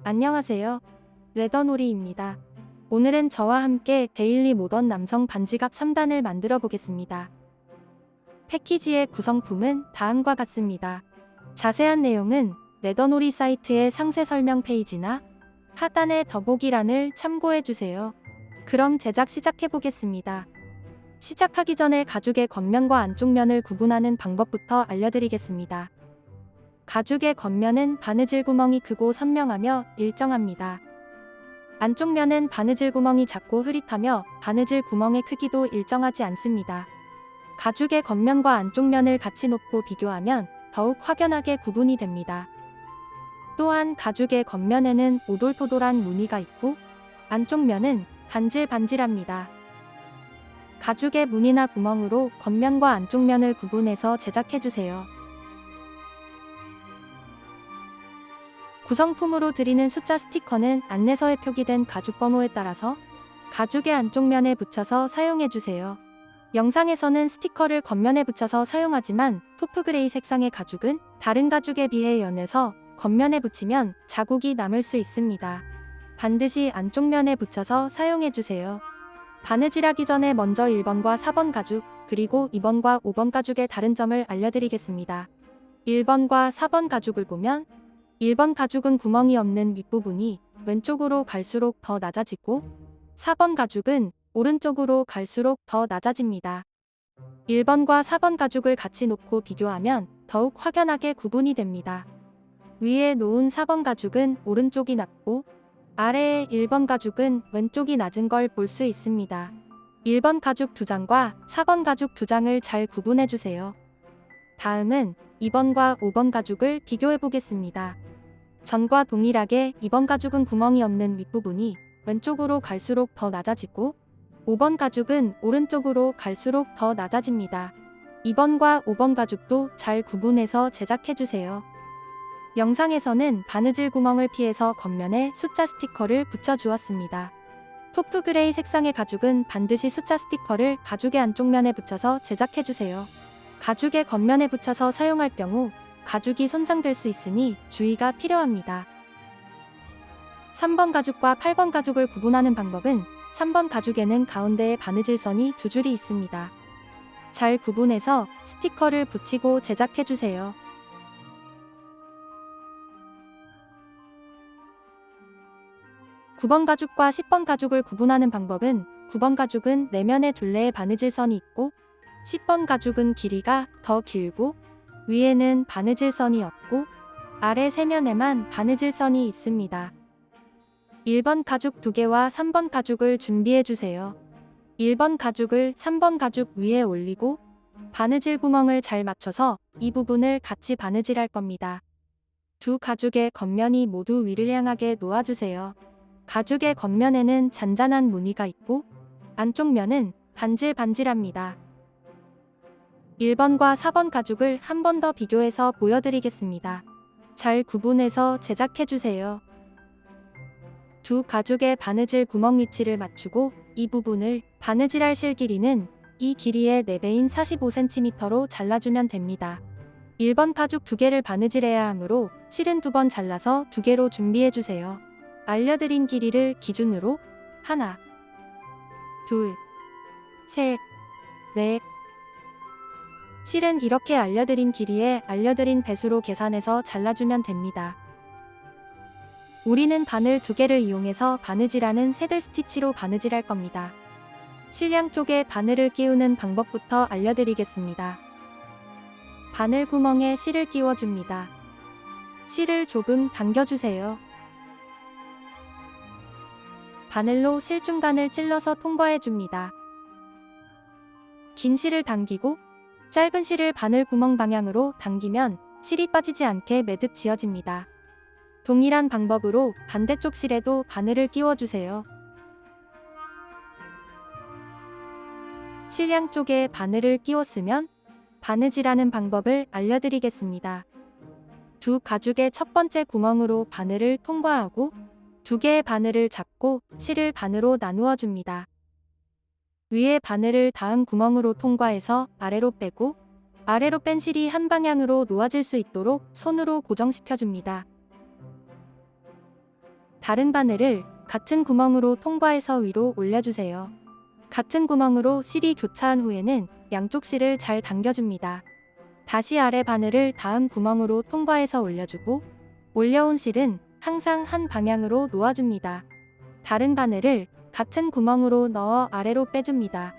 안녕하세요. 레더놀이입니다. 오늘은 저와 함께 데일리 모던 남성 반지갑 3단을 만들어 보겠습니다. 패키지의 구성품은 다음과 같습니다. 자세한 내용은 레더놀이 사이트의 상세 설명 페이지나 하단의 더보기란을 참고해 주세요. 그럼 제작 시작해 보겠습니다. 시작하기 전에 가죽의 겉면과 안쪽 면을 구분하는 방법부터 알려드리겠습니다. 가죽의 겉면은 바느질 구멍이 크고 선명하며 일정합니다. 안쪽 면은 바느질 구멍이 작고 흐릿하며 바느질 구멍의 크기도 일정하지 않습니다. 가죽의 겉면과 안쪽 면을 같이 놓고 비교하면 더욱 확연하게 구분이 됩니다. 또한 가죽의 겉면에는 오돌토돌한 무늬가 있고 안쪽 면은 반질반질합니다. 가죽의 무늬나 구멍으로 겉면과 안쪽 면을 구분해서 제작해주세요. 구성품으로 드리는 숫자 스티커는 안내서에 표기된 가죽 번호에 따라서 가죽의 안쪽 면에 붙여서 사용해주세요. 영상에서는 스티커를 겉면에 붙여서 사용하지만 토프그레이 색상의 가죽은 다른 가죽에 비해 연해서 겉면에 붙이면 자국이 남을 수 있습니다. 반드시 안쪽 면에 붙여서 사용해주세요. 바느질하기 전에 먼저 1번과 4번 가죽, 그리고 2번과 5번 가죽의 다른 점을 알려드리겠습니다. 1번과 4번 가죽을 보면 1번 가죽은 구멍이 없는 윗부분이 왼쪽으로 갈수록 더 낮아지고 4번 가죽은 오른쪽으로 갈수록 더 낮아집니다. 1번과 4번 가죽을 같이 놓고 비교하면 더욱 확연하게 구분이 됩니다. 위에 놓은 4번 가죽은 오른쪽이 낮고 아래의 1번 가죽은 왼쪽이 낮은 걸 볼 수 있습니다. 1번 가죽 2장과 4번 가죽 2장을 잘 구분해 주세요. 다음은 2번과 5번 가죽을 비교해 보겠습니다. 전과 동일하게 2번 가죽은 구멍이 없는 윗부분이 왼쪽으로 갈수록 더 낮아지고 5번 가죽은 오른쪽으로 갈수록 더 낮아집니다. 2번과 5번 가죽도 잘 구분해서 제작해주세요. 영상에서는 바느질 구멍을 피해서 겉면에 숫자 스티커를 붙여주었습니다. 토프그레이 색상의 가죽은 반드시 숫자 스티커를 가죽의 안쪽 면에 붙여서 제작해주세요. 가죽의 겉면에 붙여서 사용할 경우 가죽이 손상될 수 있으니 주의가 필요합니다. 3번 가죽과 8번 가죽을 구분하는 방법은 3번 가죽에는 가운데에 바느질선이 2줄이 있습니다. 잘 구분해서 스티커를 붙이고 제작해주세요. (9번) 가죽과 (10번) 가죽을 구분하는 방법은 9번 가죽은 내면에 둘레의 바느질선이 있고 10번 가죽은 길이가 더 길고 위에는 바느질선이 없고 아래 세면에만 바느질선이 있습니다. 1번 가죽 2개와 3번 가죽을 준비해주세요. 1번 가죽을 3번 가죽 위에 올리고 바느질 구멍을 잘 맞춰서 이 부분을 같이 바느질할 겁니다. 두 가죽의 겉면이 모두 위를 향하게 놓아주세요. 가죽의 겉면에는 잔잔한 무늬가 있고 안쪽 면은 반질반질합니다. 1번과 4번 가죽을 한 번 더 비교해서 보여드리겠습니다. 잘 구분해서 제작해주세요. 두 가죽의 바느질 구멍 위치를 맞추고 이 부분을 바느질할 실 길이는 이 길이의 4배인 45cm로 잘라주면 됩니다. 1번 가죽 2개를 바느질해야 하므로 실은 2번 잘라서 2개로 준비해주세요. 알려드린 길이를 기준으로 하나, 둘, 셋, 넷. 실은 이렇게 알려드린 길이에 알려드린 배수로 계산해서 잘라주면 됩니다. 우리는 바늘 2개를 이용해서 바느질하는 새들 스티치로 바느질할 겁니다. 실 양쪽에 바늘을 끼우는 방법부터 알려드리겠습니다. 바늘 구멍에 실을 끼워줍니다. 실을 조금 당겨주세요. 바늘로 실 중간을 찔러서 통과해줍니다. 긴 실을 당기고 짧은 실을 바늘 구멍 방향으로 당기면 실이 빠지지 않게 매듭 지어집니다. 동일한 방법으로 반대쪽 실에도 바늘을 끼워주세요. 실 양쪽에 바늘을 끼웠으면 바느질하는 방법을 알려드리겠습니다. 두 가죽의 첫 번째 구멍으로 바늘을 통과하고 2개의 바늘을 잡고 실을 반으로 나누어 줍니다. 위에 바늘을 다음 구멍으로 통과해서 아래로 빼고 아래로 뺀 실이 한 방향으로 놓아질 수 있도록 손으로 고정시켜줍니다. 다른 바늘을 같은 구멍으로 통과해서 위로 올려주세요. 같은 구멍으로 실이 교차한 후에는 양쪽 실을 잘 당겨줍니다. 다시 아래 바늘을 다음 구멍으로 통과해서 올려주고 올려온 실은 항상 한 방향으로 놓아줍니다. 다른 바늘을 같은 구멍으로 넣어 아래로 빼줍니다.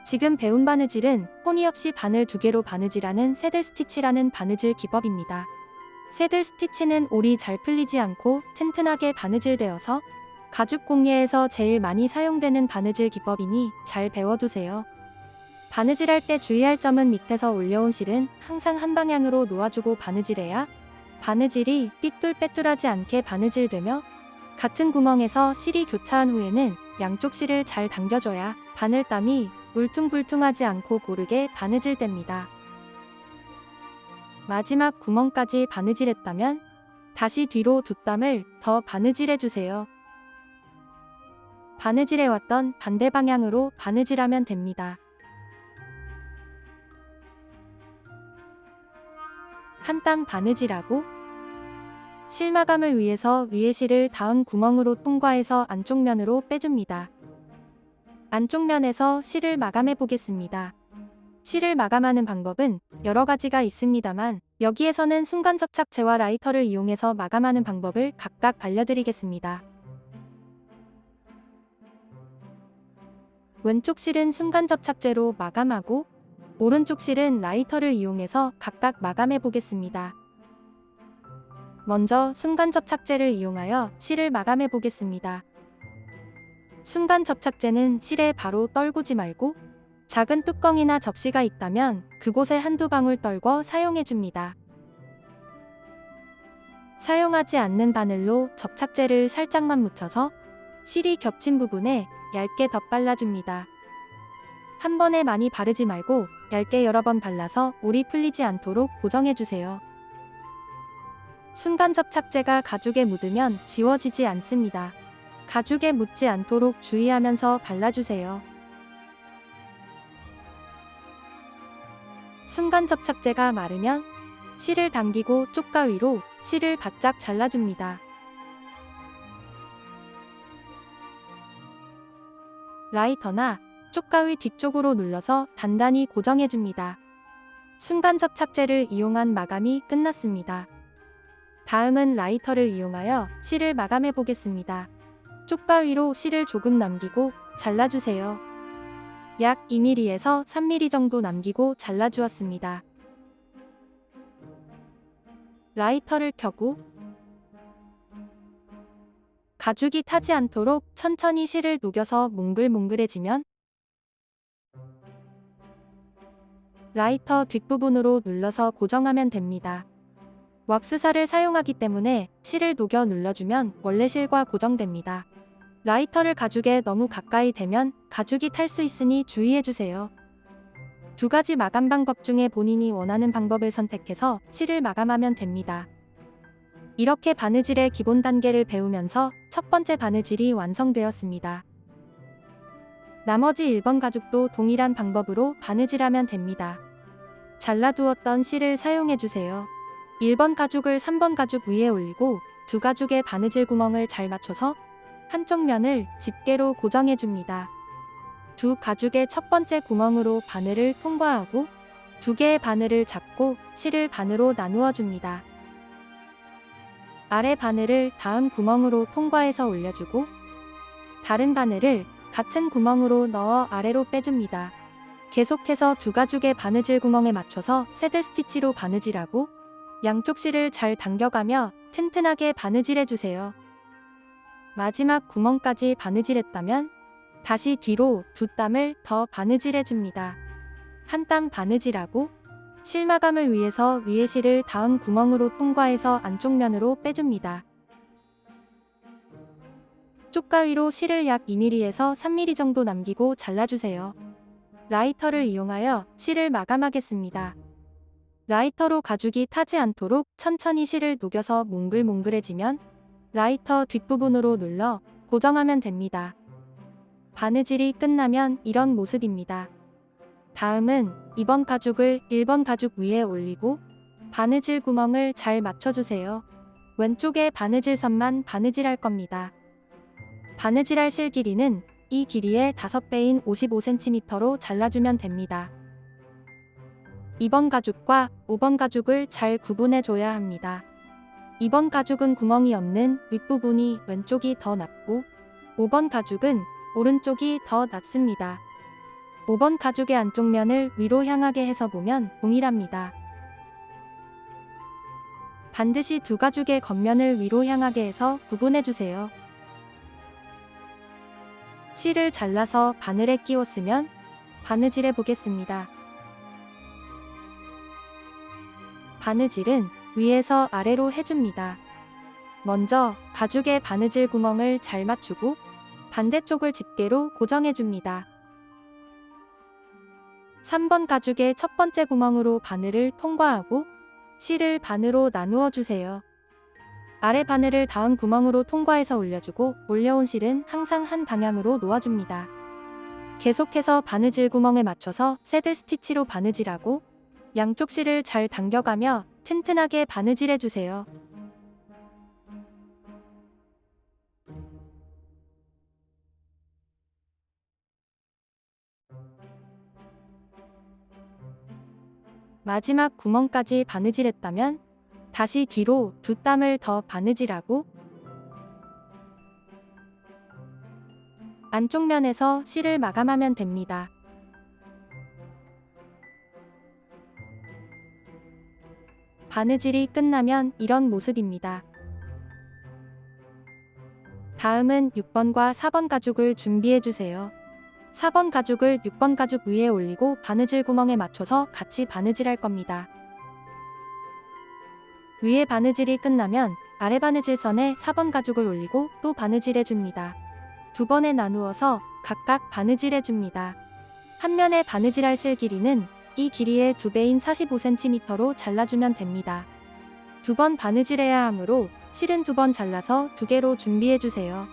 지금 배운 바느질은 포니 없이 바늘 2개로 바느질하는 새들 스티치라는 바느질 기법입니다. 새들 스티치는 올이 잘 풀리지 않고 튼튼하게 바느질되어서 가죽 공예에서 제일 많이 사용되는 바느질 기법이니 잘 배워두세요. 바느질할 때 주의할 점은 밑에서 올려온 실은 항상 한 방향으로 놓아주고 바느질해야 바느질이 삐뚤빼뚤하지 않게 바느질되며 같은 구멍에서 실이 교차한 후에는 양쪽 실을 잘 당겨줘야 바늘땀이 울퉁불퉁하지 않고 고르게 바느질됩니다. 마지막 구멍까지 바느질했다면 다시 뒤로 2땀을 더 바느질해주세요. 바느질해왔던 반대 방향으로 바느질하면 됩니다. 한 땀 바느질하고 실마감을 위해서 위에 실을 다음 구멍으로 통과해서 안쪽 면으로 빼줍니다. 안쪽 면에서 실을 마감해 보겠습니다. 실을 마감하는 방법은 여러 가지가 있습니다만 여기에서는 순간 접착제와 라이터를 이용해서 마감하는 방법을 각각 알려드리겠습니다. 왼쪽 실은 순간 접착제로 마감하고 오른쪽 실은 라이터를 이용해서 각각 마감해 보겠습니다. 먼저 순간 접착제를 이용하여 실을 마감해 보겠습니다. 순간 접착제는 실에 바로 떨구지 말고 작은 뚜껑이나 접시가 있다면 그곳에 한두 방울 떨궈 사용해 줍니다. 사용하지 않는 바늘로 접착제를 살짝만 묻혀서 실이 겹친 부분에 얇게 덧발라줍니다. 한 번에 많이 바르지 말고 얇게 여러 번 발라서 올이 풀리지 않도록 고정해주세요. 순간 접착제가 가죽에 묻으면 지워지지 않습니다. 가죽에 묻지 않도록 주의하면서 발라주세요. 순간 접착제가 마르면 실을 당기고 쪽가위로 실을 바짝 잘라줍니다. 라이터나 쪽가위 뒤쪽으로 눌러서 단단히 고정해줍니다. 순간 접착제를 이용한 마감이 끝났습니다. 다음은 라이터를 이용하여 실을 마감해 보겠습니다. 쪽가위로 실을 조금 남기고 잘라주세요. 약 2mm에서 3mm 정도 남기고 잘라주었습니다. 라이터를 켜고 가죽이 타지 않도록 천천히 실을 녹여서 몽글몽글해지면 라이터 뒷부분으로 눌러서 고정하면 됩니다. 왁스살을 사용하기 때문에 실을 녹여 눌러주면 원래 실과 고정됩니다. 라이터를 가죽에 너무 가까이 대면 가죽이 탈 수 있으니 주의해주세요. 두 가지 마감 방법 중에 본인이 원하는 방법을 선택해서 실을 마감하면 됩니다. 이렇게 바느질의 기본 단계를 배우면서 첫 번째 바느질이 완성되었습니다. 나머지 1번 가죽도 동일한 방법으로 바느질하면 됩니다. 잘라두었던 실을 사용해주세요. 1번 가죽을 3번 가죽 위에 올리고 두 가죽의 바느질 구멍을 잘 맞춰서 한쪽 면을 집게로 고정해줍니다. 두 가죽의 첫 번째 구멍으로 바늘을 통과하고 두 개의 바늘을 잡고 실을 반으로 나누어 줍니다. 아래 바늘을 다음 구멍으로 통과해서 올려주고 다른 바늘을 같은 구멍으로 넣어 아래로 빼줍니다. 계속해서 두 가죽의 바느질 구멍에 맞춰서 새들 스티치로 바느질하고 양쪽 실을 잘 당겨가며 튼튼하게 바느질해주세요. 마지막 구멍까지 바느질했다면 다시 뒤로 2땀을 더 바느질해줍니다. 한 땀 바느질하고 실마감을 위해서 위에 실을 다음 구멍으로 통과해서 안쪽 면으로 빼줍니다. 쪽가위로 실을 약 2mm에서 3mm 정도 남기고 잘라주세요. 라이터를 이용하여 실을 마감하겠습니다. 라이터로 가죽이 타지 않도록 천천히 실을 녹여서 몽글몽글해지면 라이터 뒷부분으로 눌러 고정하면 됩니다. 바느질이 끝나면 이런 모습입니다. 다음은 2번 가죽을 1번 가죽 위에 올리고 바느질 구멍을 잘 맞춰주세요. 왼쪽에 바느질선만 바느질할 겁니다. 바느질할 실 길이는 이 길이의 5배인 55cm로 잘라주면 됩니다. 2번 가죽과 5번 가죽을 잘 구분해 줘야 합니다. 2번 가죽은 구멍이 없는 윗부분이 왼쪽이 더 낮고 5번 가죽은 오른쪽이 더 낮습니다. 5번 가죽의 안쪽 면을 위로 향하게 해서 보면 동일합니다. 반드시 두 가죽의 겉면을 위로 향하게 해서 구분해 주세요. 실을 잘라서 바늘에 끼웠으면 바느질해 보겠습니다. 바느질은 위에서 아래로 해줍니다. 먼저 가죽의 바느질 구멍을 잘 맞추고 반대쪽을 집게로 고정해줍니다. 3번 가죽의 첫 번째 구멍으로 바늘을 통과하고 실을 반으로 나누어 주세요. 아래 바늘을 다음 구멍으로 통과해서 올려주고 올려온 실은 항상 한 방향으로 놓아줍니다. 계속해서 바느질 구멍에 맞춰서 새들 스티치로 바느질하고 양쪽 실을 잘 당겨가며 튼튼하게 바느질해주세요. 마지막 구멍까지 바느질했다면 다시 뒤로 두 땀을 더 바느질하고 안쪽 면에서 실을 마감하면 됩니다. 바느질이 끝나면 이런 모습입니다. 다음은 6번과 4번 가죽을 준비해주세요. 4번 가죽을 6번 가죽 위에 올리고 바느질 구멍에 맞춰서 같이 바느질할 겁니다. 위에 바느질이 끝나면 아래 바느질선에 4번 가죽을 올리고 또 바느질해줍니다. 두 번에 나누어서 각각 바느질해줍니다. 한 면에 바느질할 실 길이는 이 길이의 2배인 45cm로 잘라주면 됩니다. 두 번 바느질해야 하므로 실은 2번 잘라서 2개로 준비해주세요.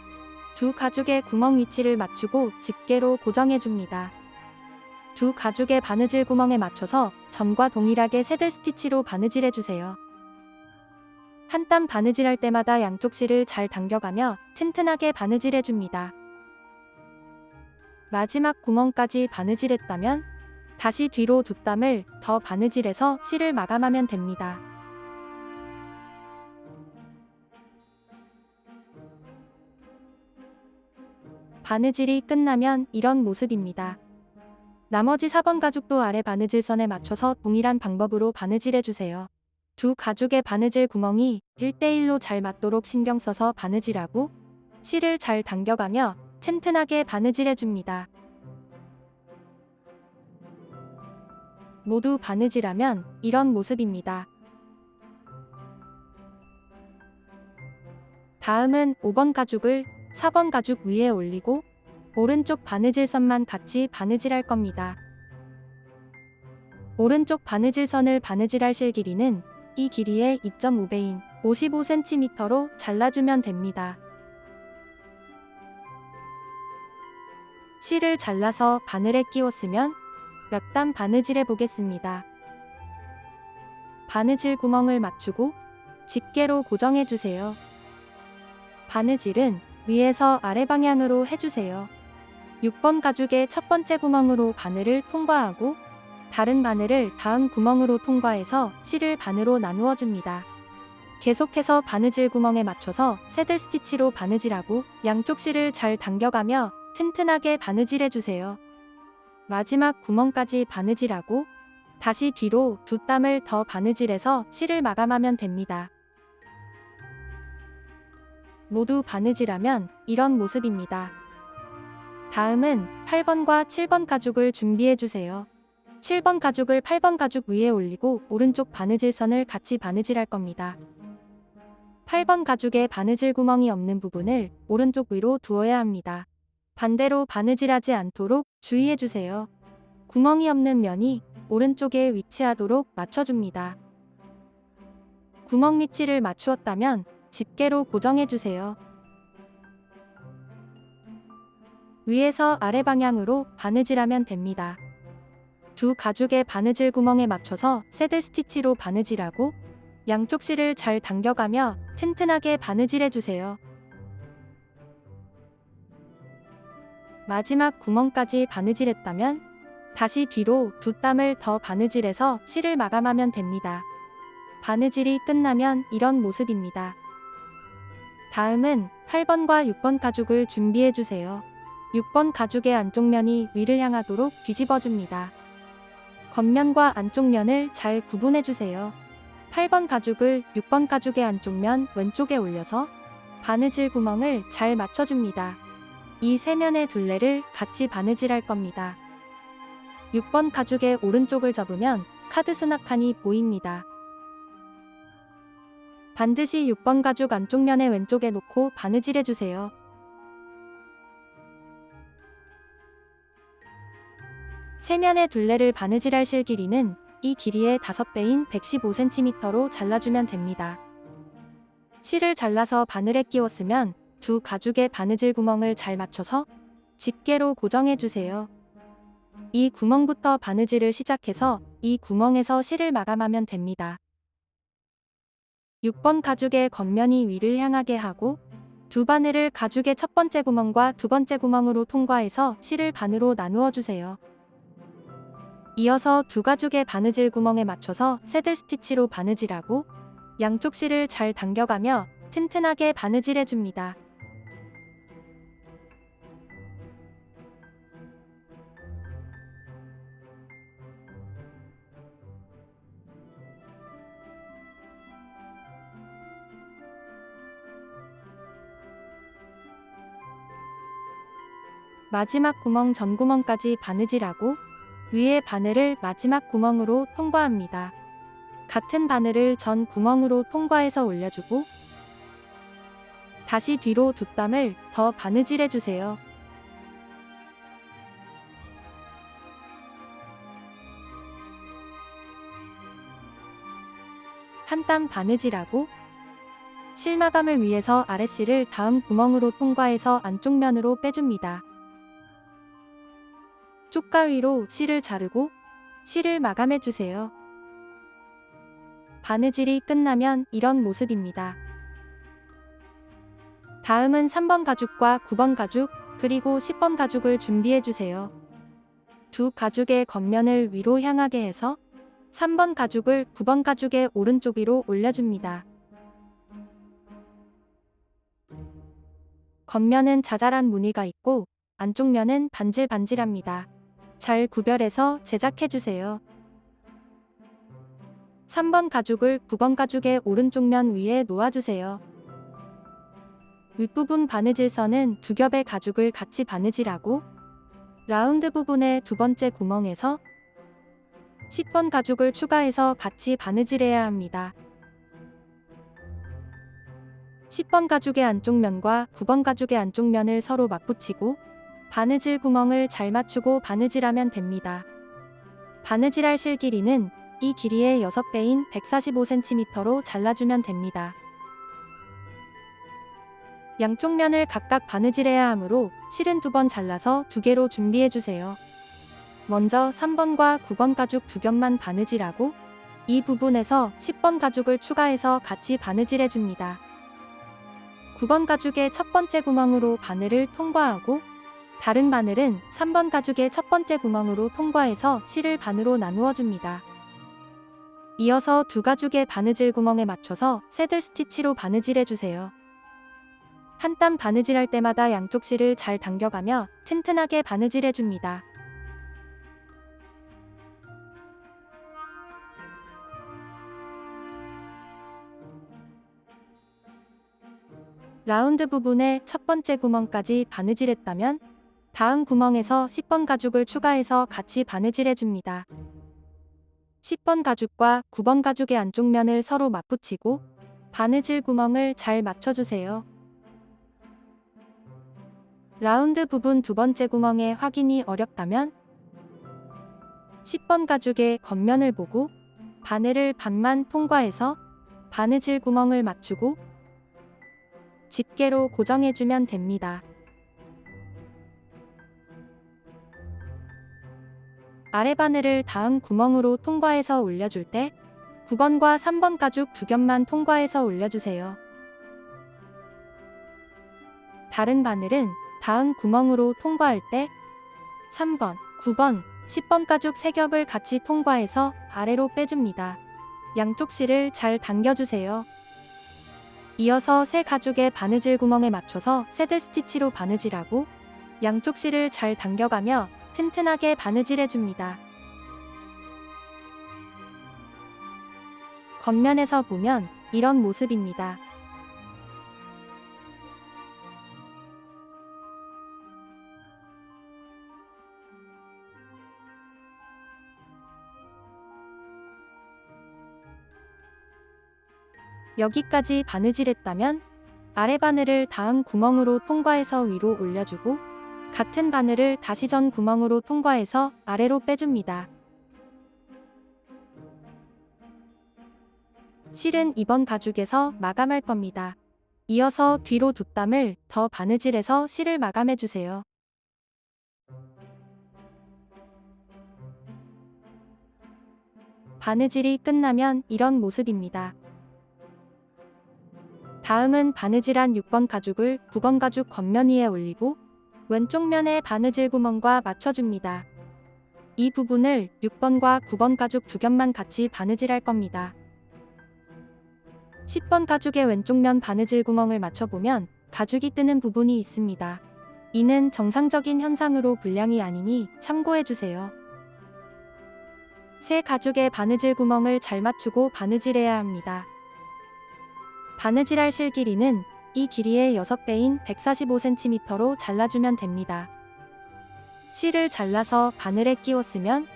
두 가죽의 구멍 위치를 맞추고 집게로 고정해줍니다. 두 가죽의 바느질 구멍에 맞춰서 전과 동일하게 새들 스티치로 바느질해주세요. 한 땀 바느질할 때마다 양쪽 실을 잘 당겨가며 튼튼하게 바느질해줍니다. 마지막 구멍까지 바느질했다면 다시 뒤로 두 땀을 더 바느질해서 실을 마감하면 됩니다. 바느질이 끝나면 이런 모습입니다. 나머지 4번 가죽도 아래 바느질선에 맞춰서 동일한 방법으로 바느질해주세요. 두 가죽의 바느질 구멍이 1대1로 잘 맞도록 신경 써서 바느질하고 실을 잘 당겨가며 튼튼하게 바느질해줍니다. 모두 바느질하면 이런 모습입니다. 다음은 5번 가죽을 4번 가죽 위에 올리고 오른쪽 바느질선만 같이 바느질할 겁니다. 오른쪽 바느질선을 바느질할 실 길이는 이 길이의 2.5배인 55cm로 잘라주면 됩니다. 실을 잘라서 바늘에 끼웠으면 몇 땀 바느질해 보겠습니다. 바느질 구멍을 맞추고 집게로 고정해 주세요. 바느질은 위에서 아래 방향으로 해주세요. 6번 가죽의 첫 번째 구멍으로 바늘을 통과하고 다른 바늘을 다음 구멍으로 통과해서 실을 반으로 나누어 줍니다. 계속해서 바느질 구멍에 맞춰서 새들 스티치로 바느질하고 양쪽 실을 잘 당겨가며 튼튼하게 바느질해주세요. 마지막 구멍까지 바느질하고 다시 뒤로 두 땀을 더 바느질해서 실을 마감하면 됩니다. 모두 바느질하면 이런 모습입니다. 다음은 8번과 7번 가죽을 준비해주세요. 7번 가죽을 8번 가죽 위에 올리고 오른쪽 바느질선을 같이 바느질할 겁니다. 8번 가죽에 바느질 구멍이 없는 부분을 오른쪽 위로 두어야 합니다. 반대로 바느질하지 않도록 주의해주세요. 구멍이 없는 면이 오른쪽에 위치하도록 맞춰줍니다. 구멍 위치를 맞추었다면 집게로 고정해주세요. 위에서 아래 방향으로 바느질하면 됩니다. 두 가죽의 바느질 구멍에 맞춰서 새들 스티치로 바느질하고 양쪽 실을 잘 당겨가며 튼튼하게 바느질해주세요. 마지막 구멍까지 바느질했다면 다시 뒤로 두 땀을 더 바느질해서 실을 마감하면 됩니다. 바느질이 끝나면 이런 모습입니다. 다음은 8번과 6번 가죽을 준비해주세요. 6번 가죽의 안쪽 면이 위를 향하도록 뒤집어줍니다. 겉면과 안쪽 면을 잘 구분해주세요. 8번 가죽을 6번 가죽의 안쪽 면 왼쪽에 올려서 바느질 구멍을 잘 맞춰줍니다. 이 세 면의 둘레를 같이 바느질할 겁니다. 6번 가죽의 오른쪽을 접으면 카드 수납칸이 보입니다. 반드시 6번 가죽 안쪽 면의 왼쪽에 놓고 바느질해주세요. 세 면의 둘레를 바느질할 실 길이는 이 길이의 5배인 115cm로 잘라주면 됩니다. 실을 잘라서 바늘에 끼웠으면 두 가죽의 바느질 구멍을 잘 맞춰서 집게로 고정해주세요. 이 구멍부터 바느질을 시작해서 이 구멍에서 실을 마감하면 됩니다. 6번 가죽의 겉면이 위를 향하게 하고 두 바늘을 가죽의 첫 번째 구멍과 두 번째 구멍으로 통과해서 실을 반으로 나누어 주세요. 이어서 두 가죽의 바느질 구멍에 맞춰서 새들 스티치로 바느질하고 양쪽 실을 잘 당겨가며 튼튼하게 바느질해 줍니다. 마지막 구멍 전 구멍까지 바느질하고 위에 바늘을 마지막 구멍으로 통과합니다. 같은 바늘을 전 구멍으로 통과해서 올려주고 다시 뒤로 두 땀을 더 바느질해주세요. 한 땀 바느질하고 실마감을 위해서 아랫실을 다음 구멍으로 통과해서 안쪽 면으로 빼줍니다. 쪽가위로 실을 자르고 실을 마감해주세요. 바느질이 끝나면 이런 모습입니다. 다음은 3번 가죽과 9번 가죽 그리고 10번 가죽을 준비해주세요. 두 가죽의 겉면을 위로 향하게 해서 3번 가죽을 9번 가죽의 오른쪽 위로 올려줍니다. 겉면은 자잘한 무늬가 있고 안쪽 면은 반질반질합니다. 잘 구별해서 제작해주세요. 3번 가죽을 9번 가죽의 오른쪽 면 위에 놓아주세요. 윗부분 바느질선은 두 겹의 가죽을 같이 바느질하고 라운드 부분의 두 번째 구멍에서 10번 가죽을 추가해서 같이 바느질해야 합니다. 10번 가죽의 안쪽 면과 9번 가죽의 안쪽 면을 서로 맞붙이고 바느질 구멍을 잘 맞추고 바느질하면 됩니다. 바느질할 실 길이는 이 길이의 6배인 145cm로 잘라주면 됩니다. 양쪽 면을 각각 바느질해야 하므로 실은 2번 잘라서 2개로 준비해주세요. 먼저 3번과 9번 가죽 두 겹만 바느질하고 이 부분에서 10번 가죽을 추가해서 같이 바느질해줍니다. 9번 가죽의 첫 번째 구멍으로 바늘을 통과하고 다른 바늘은 3번 가죽의 첫 번째 구멍으로 통과해서 실을 반으로 나누어 줍니다. 이어서 두 가죽의 바느질 구멍에 맞춰서 새들 스티치로 바느질해주세요. 한 땀 바느질할 때마다 양쪽 실을 잘 당겨가며 튼튼하게 바느질해줍니다. 라운드 부분의 첫 번째 구멍까지 바느질했다면 다음 구멍에서 10번 가죽을 추가해서 같이 바느질해줍니다. 10번 가죽과 9번 가죽의 안쪽 면을 서로 맞붙이고 바느질 구멍을 잘 맞춰주세요. 라운드 부분 두 번째 구멍에 확인이 어렵다면 10번 가죽의 겉면을 보고 바늘을 반만 통과해서 바느질 구멍을 맞추고 집게로 고정해주면 됩니다. 아래 바늘을 다음 구멍으로 통과해서 올려줄 때 9번과 3번 가죽 두 겹만 통과해서 올려주세요. 다른 바늘은 다음 구멍으로 통과할 때 3번, 9번, 10번 가죽 3겹을 같이 통과해서 아래로 빼줍니다. 양쪽 실을 잘 당겨주세요. 이어서 새 가죽의 바느질 구멍에 맞춰서 새들 스티치로 바느질하고 양쪽 실을 잘 당겨가며 튼튼하게 바느질해줍니다. 겉면에서 보면 이런 모습입니다. 여기까지 바느질했다면 아래 바늘을 다음 구멍으로 통과해서 위로 올려주고 같은 바늘을 다시 전 구멍으로 통과해서 아래로 빼줍니다. 실은 이번 가죽에서 마감할 겁니다. 이어서 뒤로 뒷담을 더 바느질해서 실을 마감해주세요. 바느질이 끝나면 이런 모습입니다. 다음은 바느질한 6번 가죽을 9번 가죽 겉면 위에 올리고 왼쪽 면에 바느질 구멍과 맞춰줍니다. 이 부분을 6번과 9번 가죽 두 겹만 같이 바느질할 겁니다. 10번 가죽의 왼쪽 면 바느질 구멍을 맞춰보면 가죽이 뜨는 부분이 있습니다. 이는 정상적인 현상으로 불량이 아니니 참고해주세요. 새 가죽의 바느질 구멍을 잘 맞추고 바느질해야 합니다. 바느질할 실 길이는 이 길이의 6배인 145cm로 잘라주면 됩니다. 실을 잘라서 바늘에 끼웠으면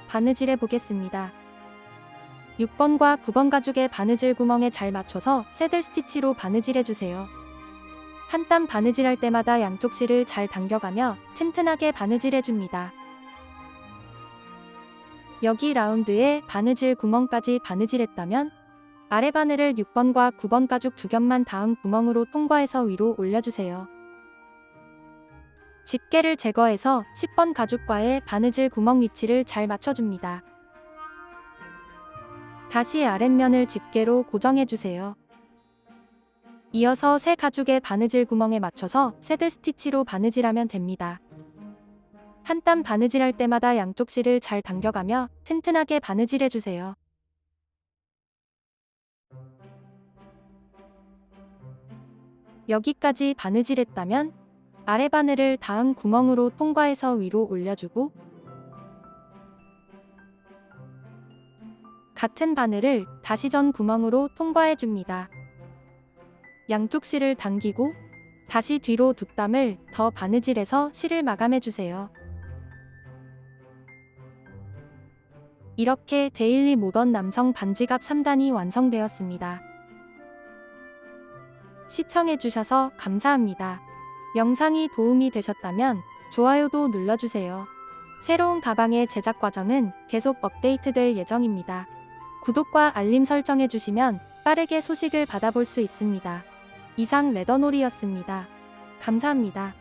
바느질해 보겠습니다. 6번과 9번 가죽의 바느질 구멍에 잘 맞춰서 새들 스티치로 바느질해주세요. 한 땀 바느질할 때마다 양쪽 실을 잘 당겨가며 튼튼하게 바느질해줍니다. 여기 라운드에 바느질 구멍까지 바느질했다면 아래 바늘을 6번과 9번 가죽 두 겹만 다음 구멍으로 통과해서 위로 올려주세요. 집게를 제거해서 10번 가죽과의 바느질 구멍 위치를 잘 맞춰줍니다. 다시 아랫면을 집게로 고정해주세요. 이어서 새 가죽의 바느질 구멍에 맞춰서 새들 스티치로 바느질하면 됩니다. 한 땀 바느질할 때마다 양쪽 실을 잘 당겨가며 튼튼하게 바느질해주세요. 여기까지 바느질했다면 아래 바늘을 다음 구멍으로 통과해서 위로 올려주고 같은 바늘을 다시 전 구멍으로 통과해줍니다. 양쪽 실을 당기고 다시 뒤로 뒷담을 더 바느질해서 실을 마감해주세요. 이렇게 데일리 모던 남성 반지갑 3단이 완성되었습니다. 시청해주셔서 감사합니다. 영상이 도움이 되셨다면 좋아요도 눌러주세요. 새로운 가방의 제작 과정은 계속 업데이트될 예정입니다. 구독과 알림 설정해주시면 빠르게 소식을 받아볼 수 있습니다. 이상 레더놀이였습니다. 감사합니다.